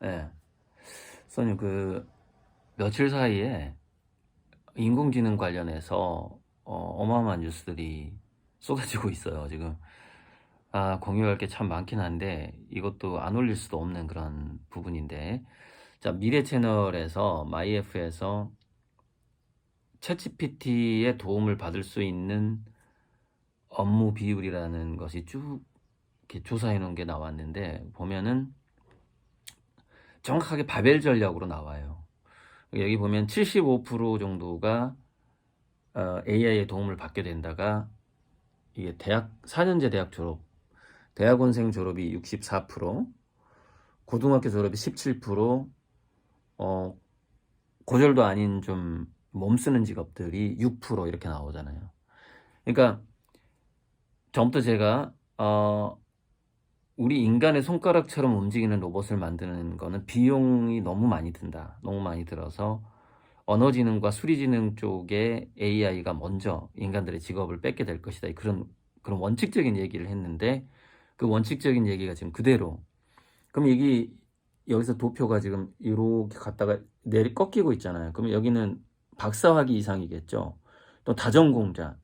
예. 선생님, 며칠 사이에 인공지능 관련해서 어마어마한 뉴스들이 쏟아지고 있어요, 지금. 공유할 게 참 많긴 한데, 이것도 안 올릴 수도 없는 그런 부분인데. 자, 미래 채널에서, 마이애프에서 챗GPT의 도움을 받을 수 있는 업무 비율이라는 것이 쭉 이렇게 조사해 놓은 게 나왔는데, 보면은 정확하게 바벨 전략으로 나와요. 여기 보면 75% 정도가 AI의 도움을 받게 된다가, 이게 4년제 대학 졸업, 대학원생 졸업이 64%, 고등학교 졸업이 17%, 고졸도 아닌 좀 몸쓰는 직업들이 6% 이렇게 나오잖아요. 그러니까 전부터 제가 우리 인간의 손가락처럼 움직이는 로봇을 만드는 거는 비용이 너무 많이 든다. 너무 많이 들어서 언어지능과 수리지능 쪽에 AI가 먼저 인간들의 직업을 뺏게 될 것이다. 그런 원칙적인 얘기를 했는데, 그 원칙적인 얘기가 지금 그대로. 그럼 여기서 도표가 지금 이렇게 갔다가 꺾이고 있잖아요. 그럼 여기는 박사학위 이상이겠죠. 또 다전공자는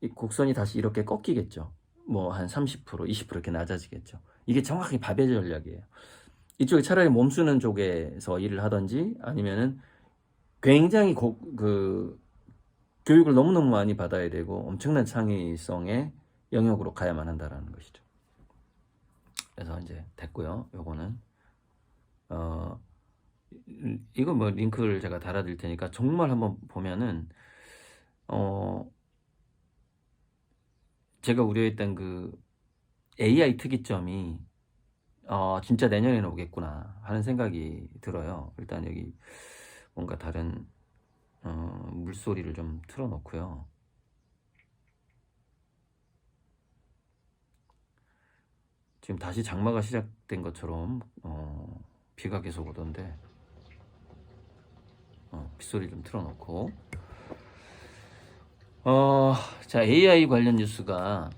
이 곡선이 다시 이렇게 꺾이겠죠. 뭐 한 30%, 20% 이렇게 낮아지겠죠. 이게 정확히 바벨 전략이에요. 이쪽에 차라리 몸쓰는 쪽에서 일을 하든지, 아니면은 굉장히 교육을 너무너무 많이 받아야 되고 엄청난 창의성의 영역으로 가야만 한다라는 것이죠. 그래서 이제 됐고요. 요거는 이거 뭐 링크를 제가 달아드릴 테니까 정말 한번 보면은 제가 우려했던 그 AI 특이점이 진짜 내년에는 오겠구나 하는 생각이 들어요. 일단 여기 뭔가 다른 물소리를 좀 틀어놓고요. 지금 다시 장마가 시작된 것처럼 비가 계속 오던데 빗소리 좀 틀어놓고. 자, AI 관련 뉴스가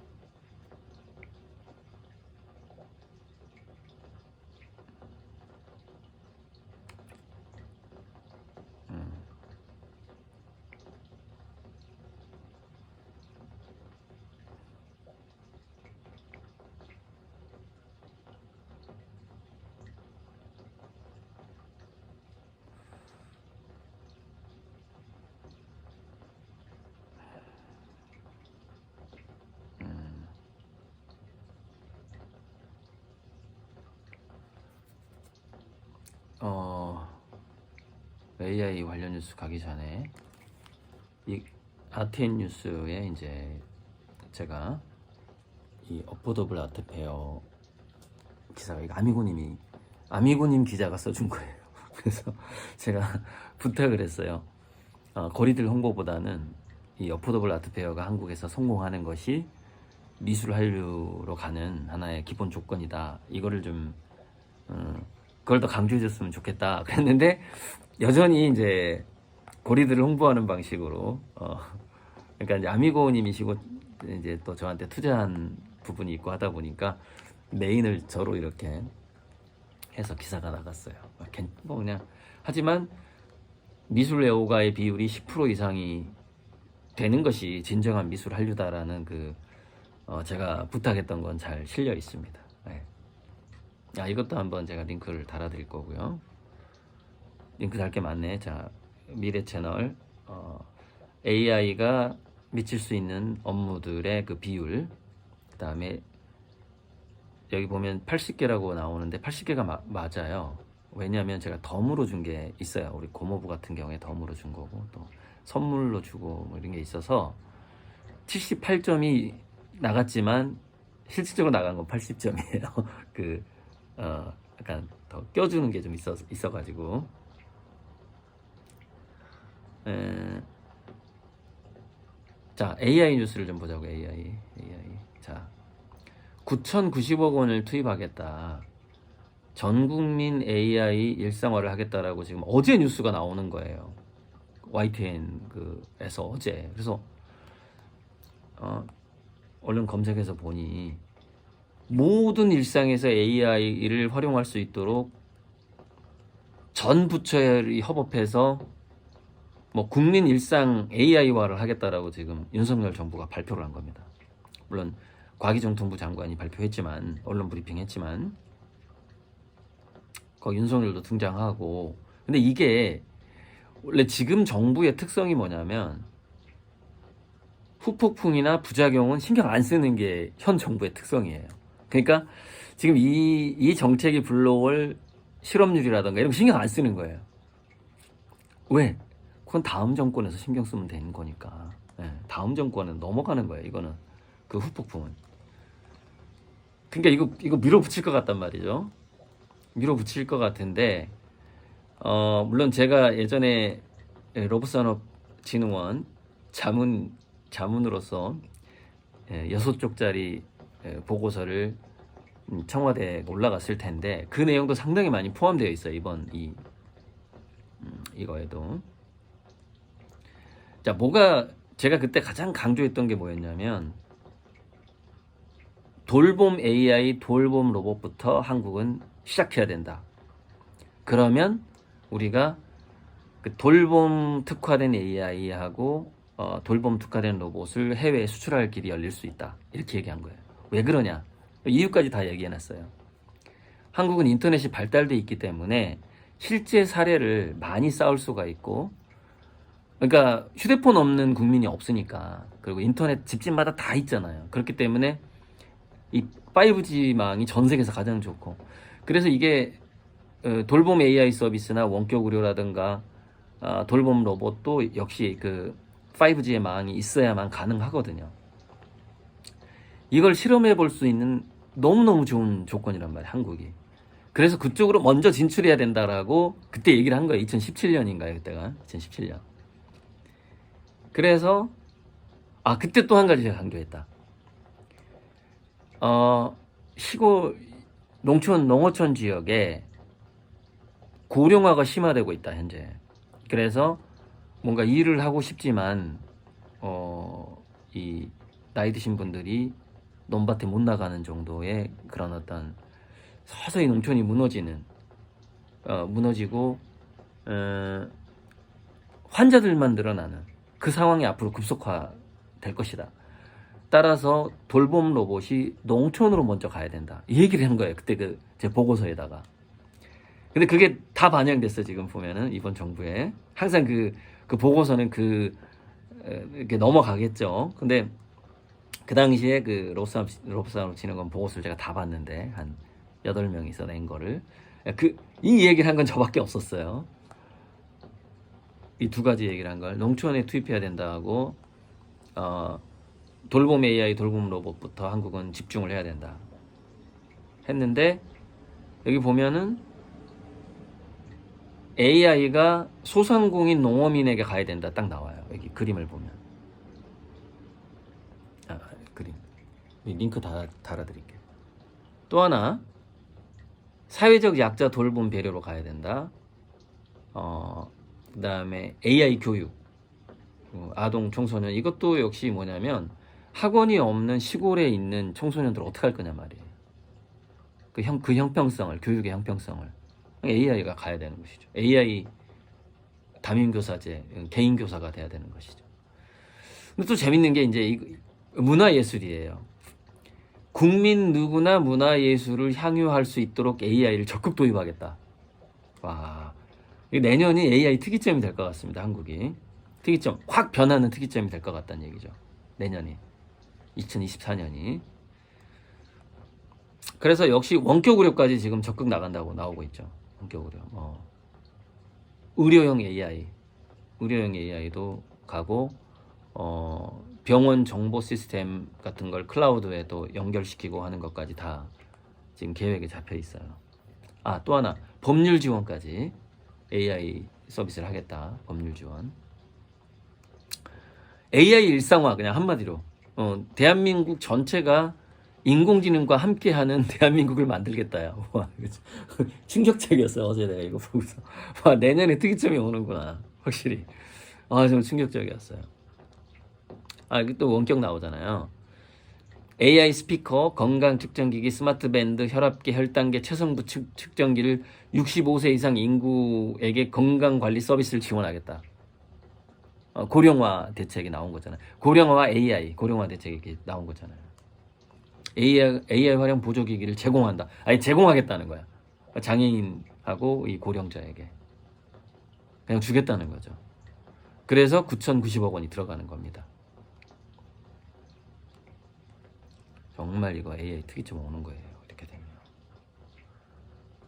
AI 관련 뉴스 가기 전에 이 아트앤 뉴스에 이제 제가 이 어포더블 아트페어 기사가, 이거 아미고님 기자가 써준 거예요. 그래서 제가 부탁을 했어요. 거리들 홍보보다는 이 어포더블 아트페어가 한국에서 성공하는 것이 미술 한류로 가는 하나의 기본 조건이다. 이거를 좀 그걸 더 강조해줬으면 좋겠다. 그랬는데 여전히 이제 고리들을 홍보하는 방식으로 그러니까 이제 아미고님이시고 이제 또 저한테 투자한 부분이 있고 하다 보니까 메인을 저로 이렇게 해서 기사가 나갔어요. 뭐 그냥 하지만 미술 애호가의 비율이 10% 이상이 되는 것이 진정한 미술 한류다라는 제가 부탁했던 건 잘 실려 있습니다. 네. 이것도 한번 제가 링크를 달아드릴 거고요. 링크 달 게 많네. 자, 미래 채널 AI가 미칠 수 있는 업무들의 그 비율, 그 다음에 여기 보면 80개라고 나오는데 80개가 맞아요. 왜냐하면 제가 덤으로 준 게 있어요. 우리 고모부 같은 경우에 덤으로 준 거고, 또 선물로 주고 뭐 이런 게 있어서 78점이 나갔지만 실질적으로 나간 건 80점이에요. 약간 더 껴주는 게 좀 있어가지고. 자, AI 뉴스를 좀 보자고. AI. 자, 9,090억 원을 투입하겠다. 전 국민 AI 일상화를 하겠다라고 지금 어제 뉴스가 나오는 거예요. YTN에서 어제. 그래서 얼른 검색해서 보니 모든 일상에서 AI를 활용할 수 있도록 전 부처들이 협업해서 뭐 국민 일상 AI화를 하겠다라고 지금 윤석열 정부가 발표를 한 겁니다. 물론 과기정통부 장관이 발표했지만, 언론 브리핑했지만, 거기 윤석열도 등장하고. 근데 이게 원래 지금 정부의 특성이 뭐냐면 후폭풍이나 부작용은 신경 안 쓰는 게 현 정부의 특성이에요. 그러니까 지금 이 정책이 불러올 실업률이라든가 이런 거 신경 안 쓰는 거예요. 왜? 그건 다음 정권에서 신경 쓰면 되는 거니까. 다음 정권은 넘어가는 거예요. 이거는 그 후폭풍은. 그러니까 이거 밀어붙일 것 같단 말이죠. 밀어붙일 것 같은데, 물론 제가 예전에 로봇산업진흥원 자문으로서 6쪽짜리 보고서를 청와대에 올라갔을 텐데 그 내용도 상당히 많이 포함되어 있어요. 이번 이거에도. 자, 제가 그때 가장 강조했던 게 뭐였냐면, 돌봄 AI, 돌봄 로봇부터 한국은 시작해야 된다. 그러면 우리가 그 돌봄 특화된 AI하고 돌봄 특화된 로봇을 해외에 수출할 길이 열릴 수 있다. 이렇게 얘기한 거예요. 왜 그러냐? 이유까지 다 얘기해놨어요. 한국은 인터넷이 발달돼 있기 때문에 실제 사례를 많이 쌓을 수가 있고, 그러니까 휴대폰 없는 국민이 없으니까, 그리고 인터넷 집집마다 다 있잖아요. 그렇기 때문에 이 5G망이 전 세계에서 가장 좋고, 그래서 이게 돌봄 AI 서비스나 원격 의료라든가 돌봄 로봇도 역시 그 5G의 망이 있어야만 가능하거든요. 이걸 실험해 볼 수 있는 너무너무 좋은 조건이란 말이에요, 한국이. 그래서 그쪽으로 먼저 진출해야 된다라고 그때 얘기를 한 거예요. 2017년인가요, 그때가? 2017년. 그래서 그때 또 한 가지 제가 강조했다. 시골 농어촌 지역에 고령화가 심화되고 있다, 현재. 그래서 뭔가 일을 하고 싶지만 이 나이 드신 분들이 논밭에 못 나가는 정도의 그런 어떤 서서히 농촌이 무너지고 환자들만 늘어나는 그 상황이 앞으로 급속화될 것이다. 따라서 돌봄 로봇이 농촌으로 먼저 가야 된다. 이 얘기를 한 거예요. 그때 제 보고서에다가. 근데 그게 다 반영됐어, 지금 보면은, 이번 정부에. 항상 그 보고서는 이렇게 넘어가겠죠. 근데 그 당시에 그 로봇산업진흥원 보고서를 제가 다 봤는데, 한 8명이서 낸 거를. 이 얘기를 한 건 저밖에 없었어요. 이 두 가지 얘기를 한 걸. 농촌에 투입해야 된다고, 돌봄 AI, 돌봄 로봇부터 한국은 집중을 해야 된다. 했는데, 여기 보면은, AI가 소상공인 농어민에게 가야 된다. 딱 나와요. 여기 그림을 보면. 그림. 링크 달아드릴게요. 또 하나, 사회적 약자 돌봄 배려로 가야 된다. 그 다음에 AI 교육, 아동 청소년. 이것도 역시 뭐냐면 학원이 없는 시골에 있는 청소년들 어떻게 할 거냐 말이에요. 그 형평성을, 교육의 형평성을 AI가 가야 되는 것이죠. AI 다민교사제, 개인교사가 돼야 되는 것이죠. 근데 또 재밌는 게 이제 문화예술이에요. 국민 누구나 문화예술을 향유할 수 있도록 AI를 적극 도입하겠다. 와, 내년이 AI 특이점이 될 것 같습니다. 한국이. 특이점, 확 변하는 특이점이 될 것 같다는 얘기죠. 내년이. 2024년이. 그래서 역시 원격 의료까지 지금 적극 나간다고 나오고 있죠. 원격 의료. 의료용 AI도 가고, 병원 정보 시스템 같은 걸 클라우드에 또 연결시키고 하는 것까지 다 지금 계획에 잡혀 있어요. 또 하나, 법률 지원까지 AI 서비스를 하겠다. 법률 지원. AI 일상화, 그냥 한마디로. 대한민국 전체가 인공지능과 함께하는 대한민국을 만들겠다야. 와, 충격적이었어요. 어제 내가 이거 보고서. 와, 내년에 특이점이 오는구나. 확실히. 좀 충격적이었어요. 이게 또 원격 나오잖아요. AI 스피커, 건강 측정기기, 스마트 밴드, 혈압계, 혈당계, 체성부 측정기를 65세 이상 인구에게 건강관리 서비스를 지원하겠다. 고령화 대책이 나온 거잖아요. 고령화와 AI, 고령화 대책이 나온 거잖아요. AI 활용 보조기기를 제공한다. 아니, 제공하겠다는 거야. 장애인하고 이 고령자에게. 그냥 주겠다는 거죠. 그래서 9,090억 원이 들어가는 겁니다. 정말 이거 AI 특이점 오는 거예요. 이렇게 되면.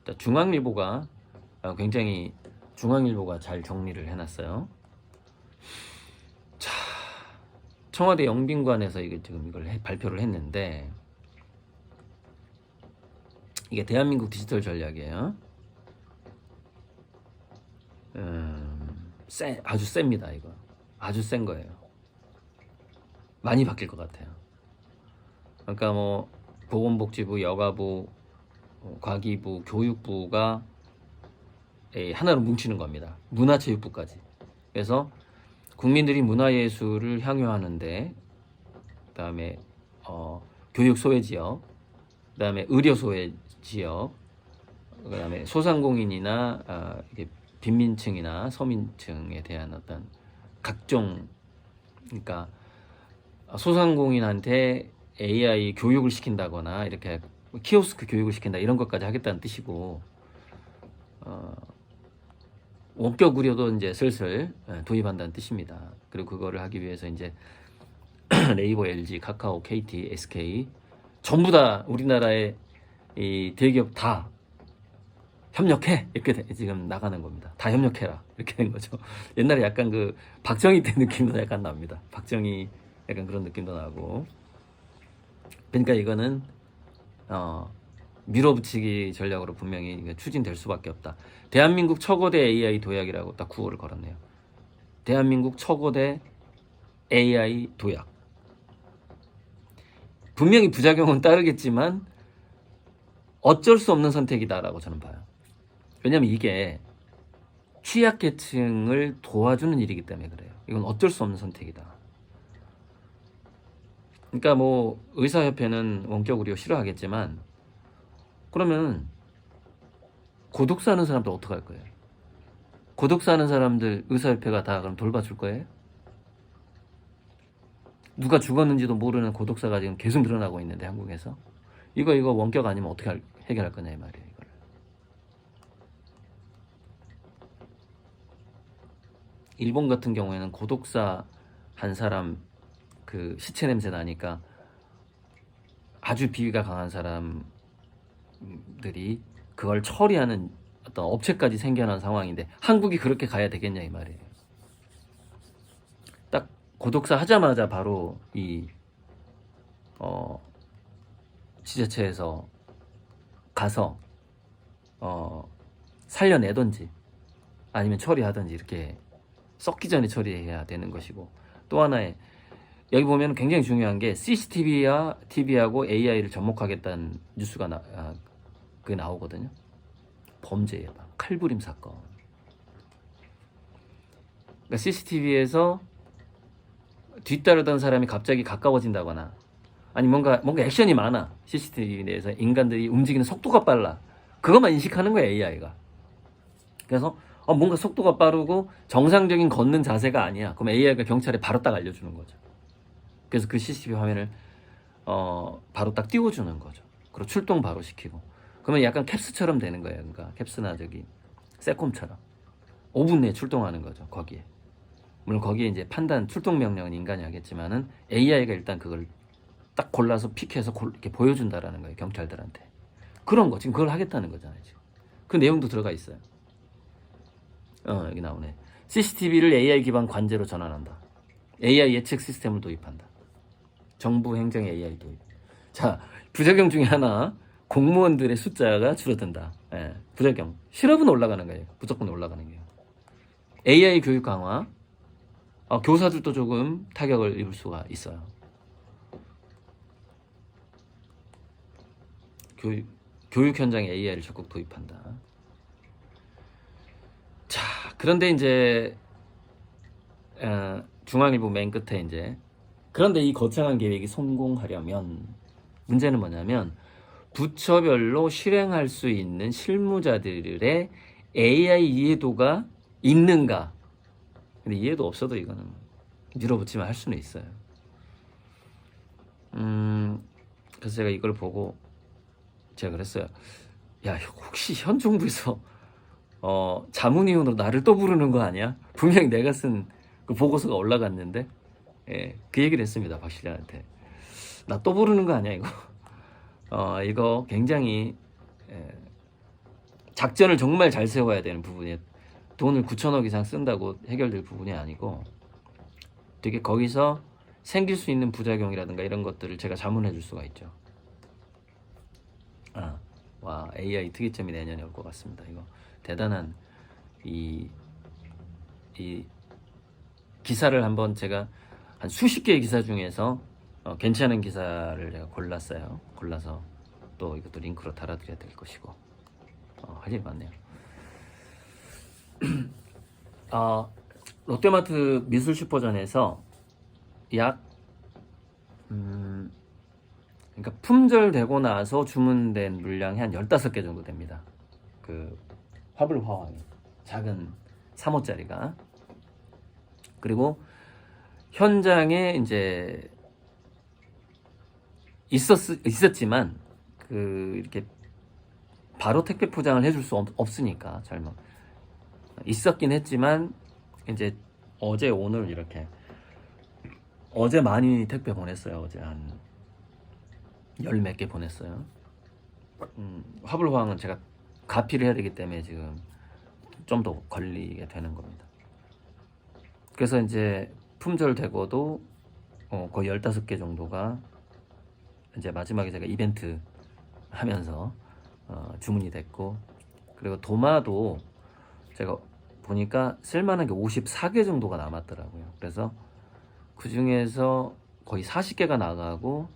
자, 중앙일보가 굉장히 중앙일보가 잘 정리를 해놨어요. 자, 청와대 영빈관에서 지금 이걸 발표를 했는데 이게 대한민국 디지털 전략이에요. 아주 셉니다. 이거 아주 센 거예요. 많이 바뀔 것 같아요. 그러니까 뭐 보건복지부, 여가부, 과기부, 교육부가 하나로 뭉치는 겁니다. 문화체육부까지. 그래서 국민들이 문화예술을 향유하는데, 그다음에 교육 소외 지역, 그다음에 의료 소외 지역, 그다음에 소상공인이나 이게 빈민층이나 서민층에 대한 어떤 각종, 그러니까 소상공인한테 AI 교육을 시킨다거나 이렇게 키오스크 교육을 시킨다 이런 것까지 하겠다는 뜻이고, 원격 의료도 이제 슬슬 도입한다는 뜻입니다. 그리고 그거를 하기 위해서 이제 네이버, LG, 카카오, KT, SK 전부 다 우리나라의 이 대기업 다 협력해 이렇게 지금 나가는 겁니다. 다 협력해라 이렇게 된 거죠. 옛날에 약간 그 박정희 때 느낌도 약간 납니다. 박정희 약간 그런 느낌도 나고. 그러니까 이거는 밀어붙이기 전략으로 분명히 추진될 수밖에 없다. 대한민국 초거대 AI 도약이라고 딱 구호를 걸었네요. 대한민국 초거대 AI 도약. 분명히 부작용은 따르겠지만 어쩔 수 없는 선택이다라고 저는 봐요. 왜냐면 이게 취약계층을 도와주는 일이기 때문에 그래요. 이건 어쩔 수 없는 선택이다. 그러니까 뭐 의사협회는 원격 의료 싫어하겠지만 그러면 고독 사는 사람들 어떡할 거예요? 고독 사는 사람들 의사협회가 다 그럼 돌봐줄 거예요? 누가 죽었는지도 모르는 고독사가 지금 계속 늘어나고 있는데 한국에서 이거 원격 아니면 어떻게 해결할 거냐 이 말이에요. 이걸. 일본 같은 경우에는 고독사 한 사람 그 시체 냄새 나니까 아주 비위가 강한 사람들이 그걸 처리하는 어떤 업체까지 생겨난 상황인데 한국이 그렇게 가야 되겠냐 이 말이에요. 딱 고독사 하자마자 바로 이 지자체에서 가서 살려내든지 아니면 처리하든지 이렇게 썩기 전에 처리해야 되는 것이고, 또 하나의 여기 보면 굉장히 중요한 게 TV하고 AI를 접목하겠다는 뉴스가 그게 나오거든요. 범죄 예방, 칼부림 사건. 그러니까 CCTV에서 뒤따르던 사람이 갑자기 가까워진다거나, 아니 뭔가 액션이 많아. CCTV 내에서 인간들이 움직이는 속도가 빨라. 그것만 인식하는 거야 AI가. 그래서 뭔가 속도가 빠르고 정상적인 걷는 자세가 아니야. 그럼 AI가 경찰에 바로 딱 알려주는 거죠. 그래서 그 CCTV 화면을 바로 딱 띄워주는 거죠. 그리고 출동 바로 시키고. 그러면 약간 캡스처럼 되는 거예요. 그러니까 캡스나 세콤처럼 5분 내에 출동하는 거죠. 거기에. 물론 거기에 이제 출동 명령은 인간이 하겠지만은 AI가 일단 그걸 딱 골라서 픽해서 이렇게 보여준다라는 거예요. 경찰들한테. 그런 거 지금 그걸 하겠다는 거잖아요. 지금. 그 내용도 들어가 있어요. 여기 나오네. CCTV를 AI 기반 관제로 전환한다. AI 예측 시스템을 도입한다. 정부 행정 AI 도입. 자, 부작용 중에 하나, 공무원들의 숫자가 줄어든다. 예, 부작용. 실업은 올라가는 거예요. 무조건 올라가는 거예요. AI 교육 강화. 교사들도 조금 타격을 입을 수가 있어요. 교육 현장에 AI를 적극 도입한다. 자, 그런데 이제 중앙일보 맨 끝에 이제 그런데 이 거창한 계획이 성공하려면 문제는 뭐냐면 부처별로 실행할 수 있는 실무자들의 AI 이해도가 있는가. 근데 이해도 없어도 이거는 밀어붙이면 할 수는 있어요. 그래서 제가 이걸 보고 제가 그랬어요. 야, 혹시 현 정부에서 자문위원으로 나를 또 부르는 거 아니야? 분명히 내가 쓴 그 보고서가 올라갔는데, 예, 그 얘기를 했습니다. 박 실장한테. 나 또 부르는 거 아니야, 이거? 이거 굉장히 작전을 정말 잘 세워야 되는 부분이에요. 돈을 9천억 이상 쓴다고 해결될 부분이 아니고 되게 거기서 생길 수 있는 부작용이라든가 이런 것들을 제가 자문해 줄 수가 있죠. 와, AI 특이점이 내년에 올 것 같습니다. 이거 대단한 이 기사를 한번 제가 한 수십 개의 기사 중에서 괜찮은 기사를 제가 골라서 또 이것도 링크로 달아드려야 될 것이고 할 일이 많네요. 롯데마트 미술슈퍼전에서 약 그러니까 품절되고 나서 주문된 물량이 한 15개 정도 됩니다. 그 화불 화왕이 작은 3호짜리가. 그리고 현장에 이제 있었지만 그 이렇게 바로 택배 포장을 해줄 수 없으니까 잘못 있었긴 했지만 이제 어제 오늘 이렇게 어제 많이 택배 보냈어요. 어제 한 10몇 개 보냈어요. 화불호황은 제가 가피를 해야 되기 때문에 지금 좀 더 걸리게 되는 겁니다. 그래서 이제 품절되고도 거의 15개 정도가 이제 마지막에 제가 이벤트 하면서 주문이 됐고, 그리고 도마도 제가 보니까 쓸만한 게 54개 정도가 남았더라고요. 그래서 그 중에서 거의 40개가 나가고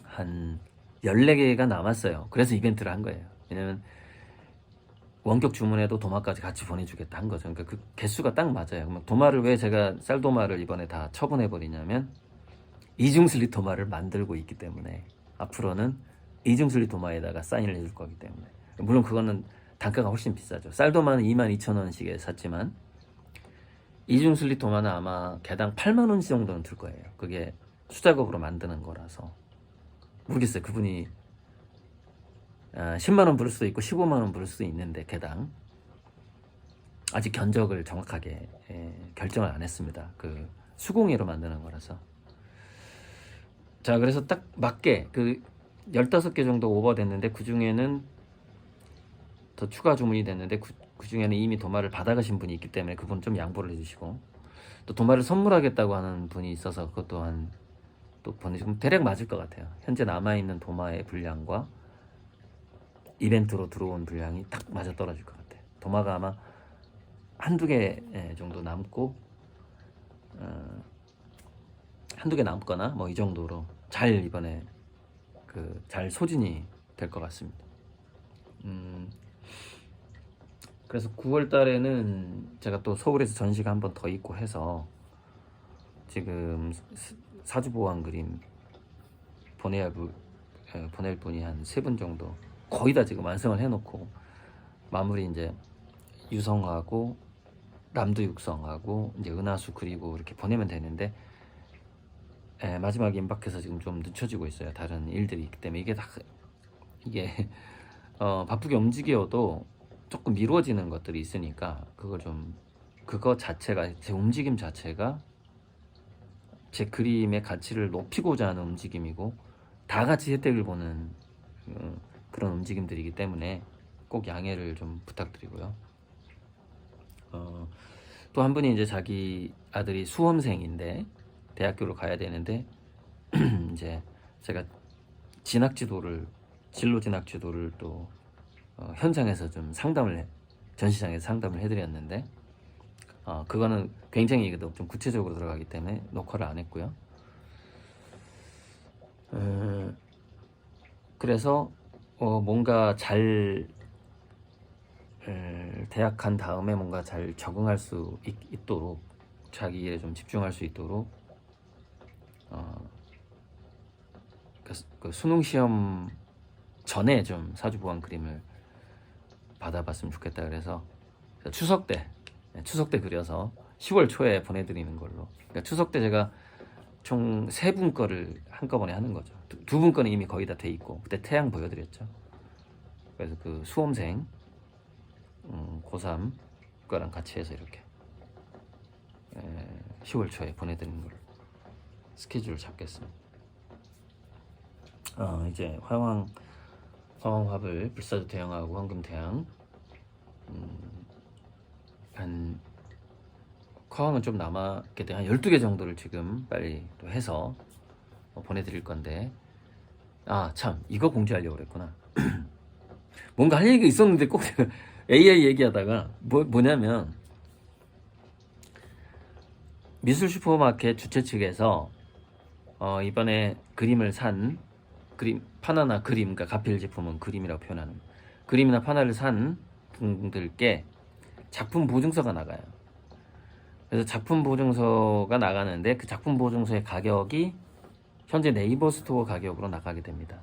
한 14개가 남았어요. 그래서 이벤트를 한 거예요. 왜냐면 원격 주문에도 도마까지 같이 보내주겠다 한 거죠. 그러니까 그 개수가 딱 맞아요. 도마를 왜 제가 쌀도마를 이번에 다 처분해버리냐면 이중슬립 도마를 만들고 있기 때문에 앞으로는 이중슬립 도마에다가 사인을 해줄 거기 때문에. 물론 그거는 단가가 훨씬 비싸죠. 쌀도마는 22,000원씩에 샀지만 이중슬립 도마는 아마 개당 8만원 정도는 들 거예요. 그게 수작업으로 만드는 거라서 모르겠어요. 그분이 10만원 부를 수도 있고 15만원 부를 수도 있는데 개당 아직 견적을 정확하게 결정을 안 했습니다. 그 수공예로 만드는 거라서. 자, 그래서 딱 맞게 그 15개 정도 오버됐는데 그 중에는 더 추가 주문이 됐는데 그 중에는 이미 도마를 받아가신 분이 있기 때문에 그분 좀 양보를 해주시고, 또 도마를 선물하겠다고 하는 분이 있어서 그것 또한 또 보내주면 대략 맞을 것 같아요. 현재 남아있는 도마의 분량과 이벤트로 들어온 분량이 딱 맞아 떨어질 것 같아요. 도마가 아마 한두 개 정도 남고 한두 개 남거나 뭐 이 정도로 잘 이번에 잘 소진이 될 것 같습니다. 그래서 9월 달에는 제가 또 서울에서 전시가 한 번 더 있고 해서 지금 사주보안 그림 보낼 분이 한 3분 정도 거의 다 지금 완성을 해놓고 마무리 이제 유성하고 남도 육성하고 이제 은하수 그리고 이렇게 보내면 되는데 마지막에 임박해서 지금 좀 늦춰지고 있어요. 다른 일들이 있기 때문에 이게 바쁘게 움직여도 조금 미뤄지는 것들이 있으니까 그거 자체가 제 움직임 자체가 제 그림의 가치를 높이고자 하는 움직임이고 다 같이 혜택을 보는 그런 움직임들이기 때문에 꼭 양해를 좀 부탁드리고요. 또 한 분이 이제 자기 아들이 수험생인데 대학교를 가야 되는데 이제 제가 진로 진학 지도를 또 현장에서 좀 전시장에서 상담을 해드렸는데 그거는 굉장히 좀 구체적으로 들어가기 때문에 녹화를 안 했고요. 그래서 뭔가 잘 대학 간 다음에 뭔가 잘 적응할 수 있도록 자기 일에 좀 집중할 수 있도록 그 수능 시험 전에 좀 사주보안 그림을 받아봤으면 좋겠다. 그래서 추석 때 그려서 10월 초에 보내드리는 걸로. 그러니까 추석 때 제가 총 3분 거를 한꺼번에 하는 거죠. 두 분 거는 이미 거의 다 돼 있고, 그때 태양 보여드렸죠. 그래서 그 수험생 고3 거랑 같이 해서 이렇게 10월 초에 보내드리는 걸로 스케줄을 잡겠습니다. 이제 화왕화불, 불사조 태양하고 황금 태양, 한 화왕은 좀 남았기 때문에 한 12개 정도를 지금 빨리 또 해서 보내드릴 건데, 참 이거 공지하려고 그랬구나. 뭔가 할 얘기가 있었는데 꼭 AI 얘기하다가 뭐냐면, 미술 슈퍼마켓 주최 측에서 이번에 그림을 산 파나나 그림, 그러니까 가필 제품은 그림이라고 표현하는, 그림이나 파나를 산 분들께 작품 보증서가 나가요. 그래서 작품 보증서가 나가는데 그 작품 보증서의 가격이 현재 네이버 스토어 가격으로 나가게 됩니다.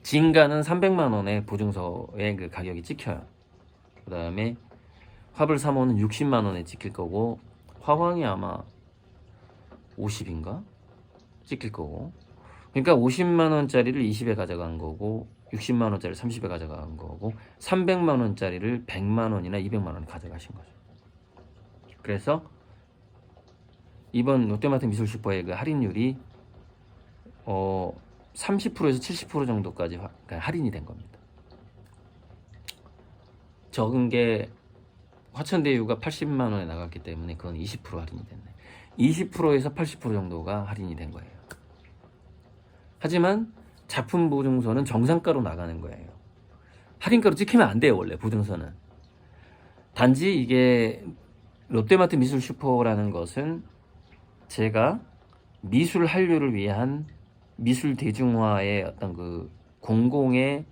진가는 300만 원의 보증서의 그 가격이 찍혀요. 그 다음에 화불 3호는 60만 원에 찍힐 거고, 화황이 아마 50인가? 찍힐 거고. 그러니까 50만 원짜리를 20에 가져간 거고, 60만 원짜리를 30에 가져간 거고, 300만 원짜리를 100만 원이나 200만 원에 가져가신 거죠. 그래서 이번 롯데마트 미술 슈퍼의 그 할인율이 30%에서 70% 정도까지 할인이 된 겁니다. 적은 게 화천대유가 80만 원에 나갔기 때문에 그건 20% 할인이 됐네. 20%에서 80% 정도가 할인이 된 거예요. 하지만 작품 보증서는 정상가로 나가는 거예요. 할인가로 찍히면 안 돼요, 원래 보증서는. 단지 이게 롯데마트 미술 슈퍼라는 것은 제가 미술 한류를 위한 미술 대중화의 어떤 그 공공의,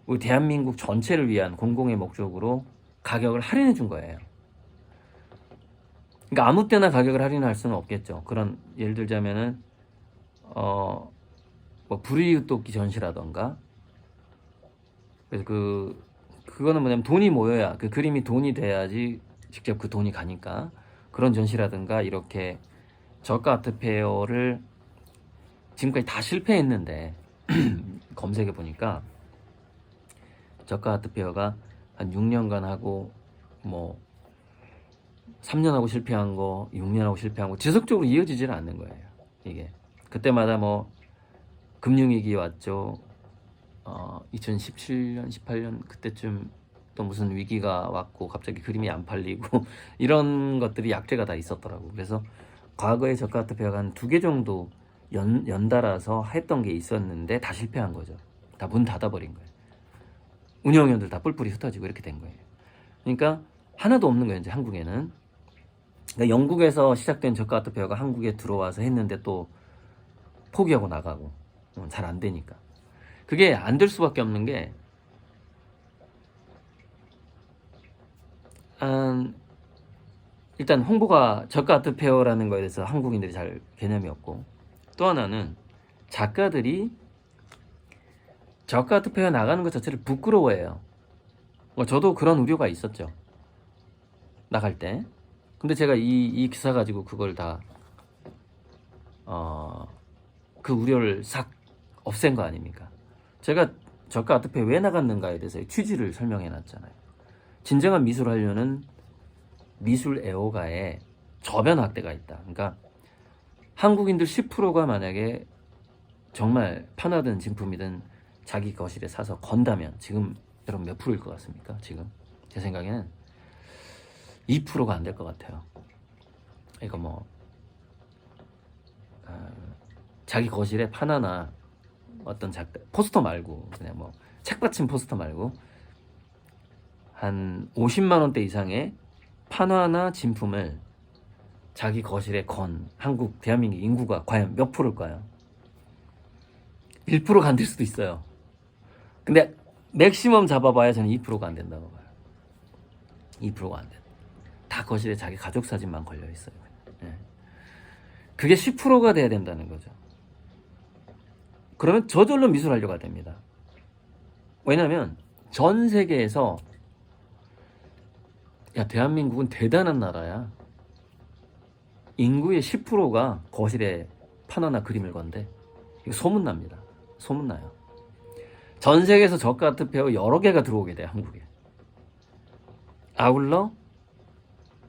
우리 대한민국 전체를 위한 공공의 목적으로 가격을 할인해 준 거예요. 그러니까 아무 때나 가격을 할인할 수는 없겠죠. 그런, 예를 들자면은 뭐 불이웃돕기 전시라던가, 그래서 그거는 뭐냐면 돈이 모여야, 그 그림이 돈이 돼야지 직접 그 돈이 가니까, 그런 전시라든가, 이렇게 저가 아트 페어를 지금까지 다 실패했는데 검색해 보니까 저가 아트 페어가 한 6년간 하고, 뭐 3년 하고 실패한 거, 6년 하고 실패한 거 지속적으로 이어지질 않는 거예요. 이게 그때마다 뭐 금융위기 왔죠. 2017년, 18년 그때쯤 또 무슨 위기가 왔고 갑자기 그림이 안 팔리고 이런 것들이 약재가 다 있었더라고. 그래서 과거에 저가 아트 페어가 한 2개 정도 연달아서 했던 게 있었는데 다 실패한 거죠. 다 문 닫아버린 거예요. 운영위원들 다 뿔뿔이 흩어지고 이렇게 된 거예요. 그러니까 하나도 없는 거예요, 이제 한국에는. 그러니까 영국에서 시작된 저가 아트 페어가 한국에 들어와서 했는데 또 포기하고 나가고 잘 안 되니까. 그게 안 될 수밖에 없는 게, 일단 홍보가, 저가 아트 페어라는 거에 대해서 한국인들이 잘 개념이 없고, 또 하나는 작가들이 저가 아트 페어 나가는 것 자체를 부끄러워해요. 저도 그런 우려가 있었죠, 나갈 때. 근데 제가 이 기사 가지고 그걸 다 그 우려를 싹 없앤 거 아닙니까? 제가 저가 아트 페어 왜 나갔는가에 대해서 취지를 설명해 놨잖아요. 진정한 미술 한류는 미술 애호가에 저변 확대가 있다. 그러니까 한국인들 10%가 만약에 정말 판화든 진품이든 자기 거실에 사서 건다면, 지금 여러분 몇 프로일 것 같습니까? 지금 제 생각에는 2%가 안 될 것 같아요. 이거 뭐 자기 거실에 판화나 어떤 작가 포스터 말고, 그냥 뭐 책받침 포스터 말고 한 50만 원대 이상의 판화나 진품을 자기 거실에 건 한국, 대한민국 인구가 과연 몇 프로일까요? 1%가 안 될 수도 있어요. 근데 맥시멈 잡아봐야 저는 2%가 안 된다고 봐요. 2%가 안 돼. 다 거실에 자기 가족 사진만 걸려 있어요. 네. 그게 10%가 돼야 된다는 거죠. 그러면 저절로 미술한료가 됩니다. 왜냐면 전 세계에서 야, 대한민국은 대단한 나라야. 인구의 10%가 거실에 판화나 그림을 건데 이거 소문납니다. 소문나요. 전 세계에서 저가 아트 페어 여러 개가 들어오게 돼요, 한국에.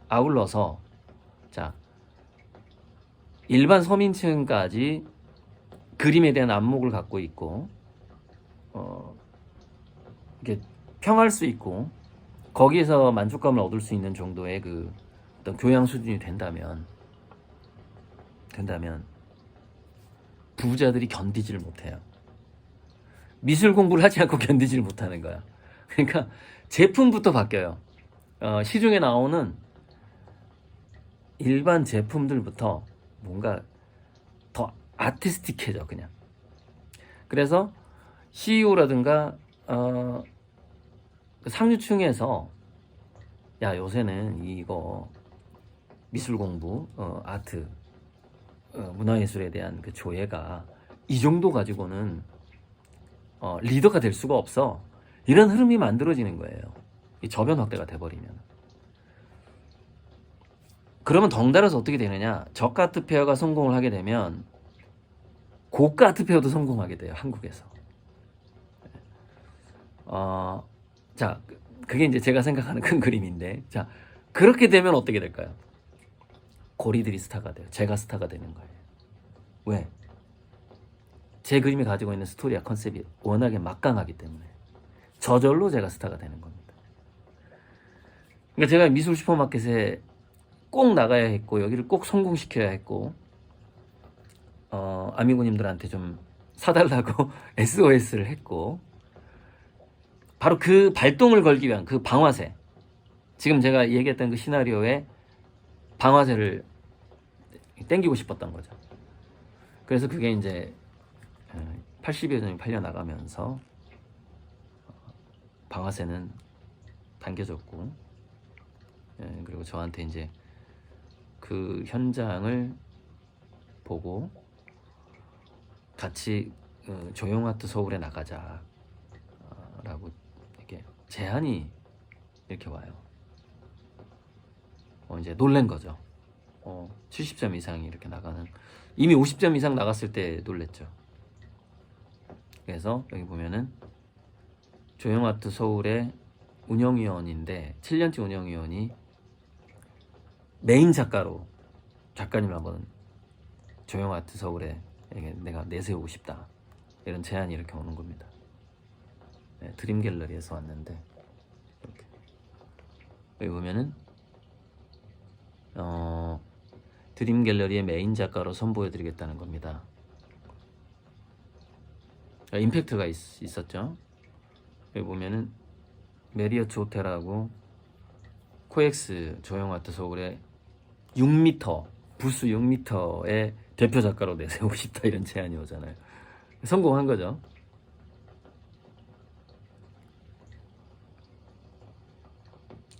아울러서 자, 일반 서민층까지 그림에 대한 안목을 갖고 있고 이게 평할 수 있고 거기에서 만족감을 얻을 수 있는 정도의 그 어떤 교양 수준이 된다면 부자들이 견디지를 못해요. 미술 공부를 하지 않고 견디지를 못하는 거야. 그러니까 제품부터 바뀌어요. 시중에 나오는 일반 제품들부터 뭔가 더 아티스틱해져 그냥. 그래서 CEO라든가 상류층에서 야, 요새는 이거 미술 공부, 아트, 문화예술에 대한 그 조예가 이 정도 가지고는 리더가 될 수가 없어. 이런 흐름이 만들어지는 거예요. 이 저변 확대가 돼버리면. 그러면 덩달아서 어떻게 되느냐? 저가 아트 페어가 성공을 하게 되면 고가 아트 페어도 성공하게 돼요, 한국에서. 자, 그게 이제 제가 생각하는 큰 그림인데, 자, 그렇게 되면 어떻게 될까요? 고리들이 스타가 돼요. 제가 스타가 되는 거예요. 왜? 제 그림이 가지고 있는 스토리와 컨셉이 워낙에 막강하기 때문에 저절로 제가 스타가 되는 겁니다. 그러니까 제가 미술 슈퍼마켓에 꼭 나가야 했고 여기를 꼭 성공시켜야 했고 아미고님들한테 좀 사달라고 SOS를 했고 바로 그 발동을 걸기 위한 그 방아쇠, 지금 제가 얘기했던 그 시나리오에 방아쇠를 땡기고 싶었던 거죠. 그래서 그게 이제 80여 년이 팔려나가면서 방아쇠는 당겨졌고, 그리고 저한테 이제 그 현장을 보고 같이 조용아트 서울에 나가자 라고 이렇게 제안이 이렇게 와요. 이제 놀란 거죠. 70점 이상이 이렇게 나가는, 이미 50점 이상 나갔을 때 놀랬죠. 그래서 여기 보면은 조용아트 서울의 운영위원인데 7년째 운영위원이 메인 작가로 작가님 한번 조용아트 서울에 내가 내세우고 싶다, 이런 제안이 이렇게 오는 겁니다. 네, 드림 갤러리에서 왔는데 이렇게 여기 보면은 드림 갤러리의 메인 작가로 선보여드리겠다는 겁니다. 임팩트가 있었죠. 여기 보면은 메리어트 호텔하고 코엑스 조용아트 서울의 6m 부스 6m의 대표 작가로 내세우고 싶다, 이런 제안이 오잖아요. 성공한 거죠.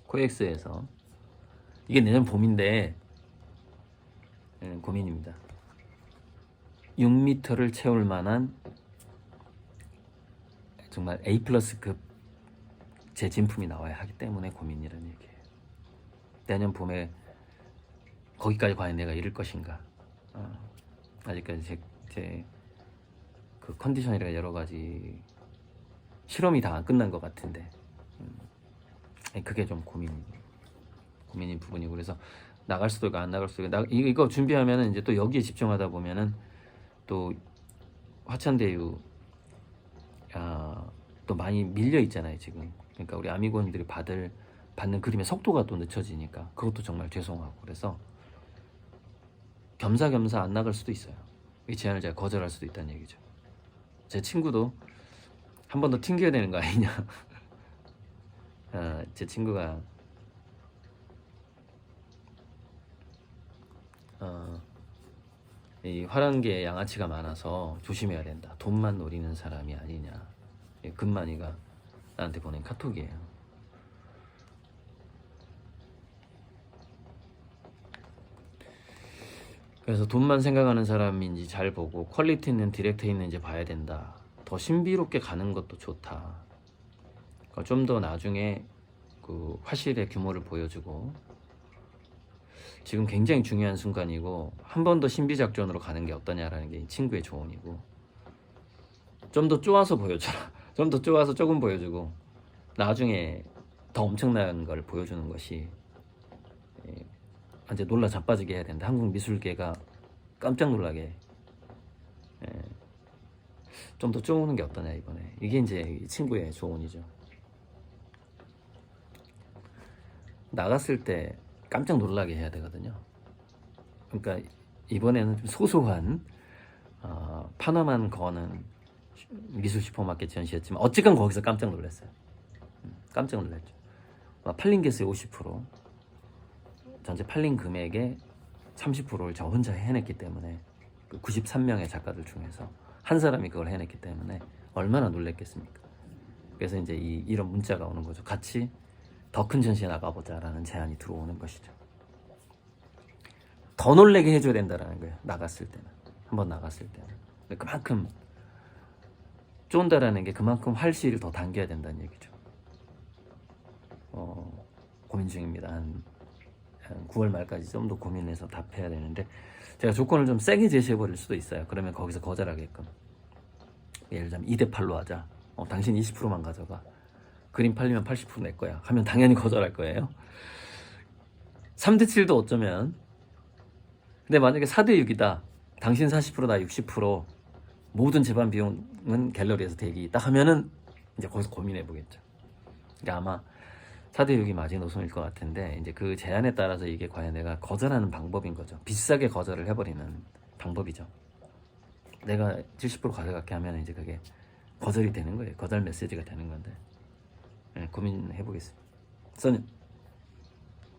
코엑스에서 이게 내년 봄인데 고민입니다. 6m를 채울 만한 정말 A+급 제 진품이 나와야 하기 때문에 고민이라는 얘기예요. 내년 봄에 거기까지 과연 내가 이를 것인가. 아직까지 제 그 컨디션이라 여러 가지 실험이 다 안 끝난 것 같은데 그게 좀 고민인 부분이고, 그래서 나갈 수도 있고 안 나갈 수도 있고, 이거 준비하면은 이제 또 여기에 집중하다 보면은 또 화천대유 또 많이 밀려 있잖아요 지금. 그러니까 우리 아미고님들이 받는 그림의 속도가 또 늦춰지니까 그것도 정말 죄송하고, 그래서 겸사겸사 안 나갈 수도 있어요. 이 제안을 제가 거절할 수도 있다는 얘기죠. 제 친구도 한 번 더 튕겨야 되는 거 아니냐. 제 친구가 이 화랑계에 양아치가 많아서 조심해야 된다, 돈만 노리는 사람이 아니냐, 금만이가 나한테 보낸 카톡이에요. 그래서 돈만 생각하는 사람인지 잘 보고 퀄리티 있는 디렉터 있는지 봐야 된다. 더 신비롭게 가는 것도 좋다. 좀 더 나중에 그 화실의 규모를 보여주고, 지금 굉장히 중요한 순간이고 한 번 더 신비 작전으로 가는 게 어떠냐라는 게 이 친구의 조언이고, 좀 더 쪼아서 보여줘라. 좀 더 쪼아서 조금 보여주고 나중에 더 엄청난 걸 보여주는 것이 이제 놀라 자빠지게 해야 된다. 한국 미술계가 깜짝 놀라게 좀 더 쪼우는 게 어떠냐 이번에. 이게 이제 이 친구의 조언이죠. 나갔을 때 깜짝 놀라게 해야 되거든요. 그러니까 이번에는 좀 소소한 파나만 거는 미술 슈퍼마켓 전시였지만 어쨌건 거기서 깜짝 놀랐어요. 깜짝 놀랐죠. 팔린 개수의 50%, 전체 팔린 금액의 30%를 저 혼자 해냈기 때문에, 그 93명의 작가들 중에서 한 사람이 그걸 해냈기 때문에 얼마나 놀랬겠습니까. 그래서 이제 이런 문자가 오는 거죠. 같이 더 큰 전시에 나가보자라는 제안이 들어오는 것이죠. 더 놀래게 해줘야 된다라는 거예요. 나갔을 때는, 한번 나갔을 때는. 그만큼 쫀다라는 게 그만큼 활시를 더 당겨야 된다는 얘기죠. 고민 중입니다. 한 9월 말까지 좀 더 고민해서 답해야 되는데, 제가 조건을 좀 세게 제시해 버릴 수도 있어요. 그러면 거기서 거절하게끔. 예를 들자면 2대8로 하자. 당신 20%만 가져가. 그림 팔리면 80% 낼 거야. 하면 당연히 거절할 거예요. 3대7도 어쩌면. 근데 만약에 4대6이다. 당신 40%, 나 60%. 모든 제반 비용은 갤러리에서 대기 딱 하면은 이제 거기서 고민해 보겠죠. 그러니까 아마 4대6이 마지노선일 것 같은데, 이제 그 제안에 따라서 이게 과연 내가 거절하는 방법인 거죠. 비싸게 거절을 해버리는 방법이죠. 내가 70% 가져갈게 하면 이제 그게 거절이 되는 거예요. 거절 메시지가 되는 건데, 고민해 보겠습니다. 저는